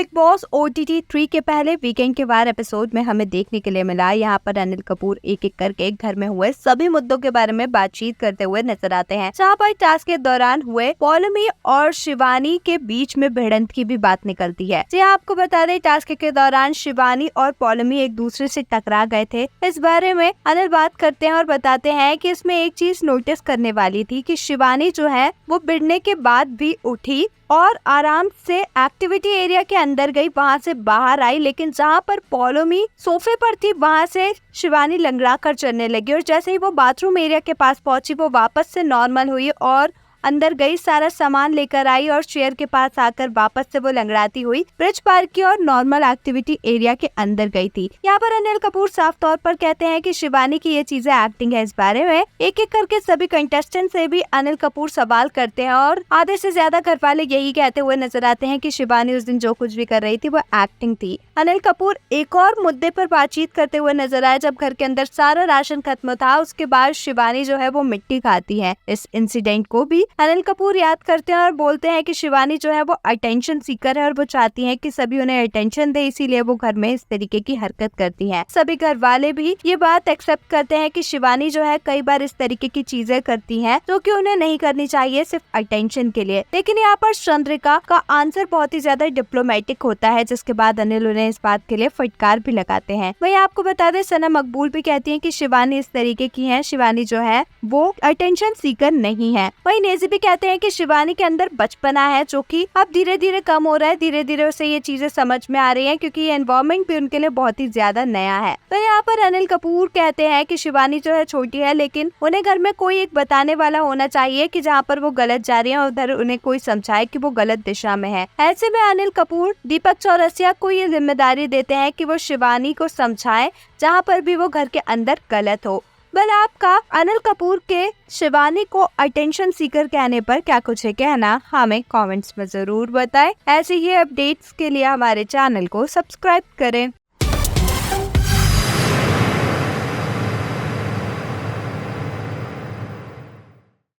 Big boss OTT 3 के पहले weekend के वार एपिसोड में हमें देखने के लिए मिला। यहाँ पर अनिल कपूर एक एक करके घर में हुए सभी मुद्दों के बारे में बातचीत करते हुए नजर आते हैं। जहाँ पर टास्क के दौरान हुए पौलमी और शिवानी के बीच में भिड़ंत की भी बात निकलती है। जी आपको बता दें, टास्क के दौरान शिवानी और पौलमी एक दूसरे से टकरा गए थे। इस बारे में अनिल बात करते हैं और बताते हैं कि इसमें एक चीज नोटिस करने वाली थी कि शिवानी जो है वो भिड़ने के बाद भी उठी और आराम से एक्टिविटी एरिया के अंदर गई, वहाँ से बाहर आई। लेकिन जहाँ पर पौलमी सोफे पर थी वहाँ से शिवानी लंगड़ा कर चलने लगी और जैसे ही वो बाथरूम एरिया के पास पहुंची वो वापस से नॉर्मल हुई और अंदर गई, सारा सामान लेकर आई और चेयर के पास आकर वापस से वो लंगड़ाती हुई ब्रिज पार की और नॉर्मल एक्टिविटी एरिया के अंदर गई थी। यहाँ पर अनिल कपूर साफ तौर पर कहते हैं कि शिवानी की ये चीजें एक्टिंग है। इस बारे में एक एक करके सभी कंटेस्टेंट से भी अनिल कपूर सवाल करते हैं और आधे से ज्यादा घर वाले यही कहते हुए नजर आते हैं कि शिवानी उस दिन जो कुछ भी कर रही थी वो एक्टिंग थी। अनिल कपूर एक और मुद्दे पर बातचीत करते हुए नजर आए। जब घर के अंदर सारा राशन खत्म था उसके बाद शिवानी जो है वो मिट्टी खाती है। इस इंसिडेंट को भी अनिल कपूर याद करते हैं और बोलते हैं कि शिवानी जो है वो अटेंशन सीकर है और वो चाहती है कि सभी उन्हें अटेंशन दे, इसीलिए वो घर में इस तरीके की हरकत करती है। सभी घर वाले भी ये बात एक्सेप्ट करते हैं कि शिवानी जो है कई बार इस तरीके की चीजें करती है जो कि उन्हें नहीं करनी चाहिए सिर्फ अटेंशन के लिए। लेकिन यहाँ पर चंद्रिका का आंसर बहुत ही ज्यादा डिप्लोमेटिक होता है, जिसके बाद अनिल उन्हें इस बात के लिए फटकार भी लगाते हैं। वही आपको बता दें, सना मकबूल भी कहती है कि शिवानी इस तरीके की है, शिवानी जो है वो अटेंशन सीकर नहीं है। वही नेजी भी कहते हैं कि शिवानी के अंदर बचपना है जो कि अब धीरे धीरे कम हो रहा है, धीरे धीरे उसे ये चीजें समझ में आ रही हैं क्योंकि ये एनवायरनमेंट भी उनके लिए बहुत ही ज्यादा नया है। तो यहाँ पर अनिल कपूर कहते हैं कि शिवानी जो है छोटी है लेकिन उन्हें घर में कोई एक बताने वाला होना चाहिए कि जहाँ पर वो गलत जा रही है उधर उन्हें कोई समझाए कि वो गलत दिशा में है। ऐसे में अनिल कपूर दीपक चौरसिया को ये जिम्मेदारी देते हैं कि वो शिवानी को समझाए जहाँ पर भी वो घर के अंदर गलत हो। आपका अनिल कपूर के शिवानी को अटेंशन सीकर कहने पर क्या कुछ है कहना, हमें कमेंट्स में जरूर बताएं। ऐसे ही अपडेट्स के लिए हमारे चैनल को सब्सक्राइब करें।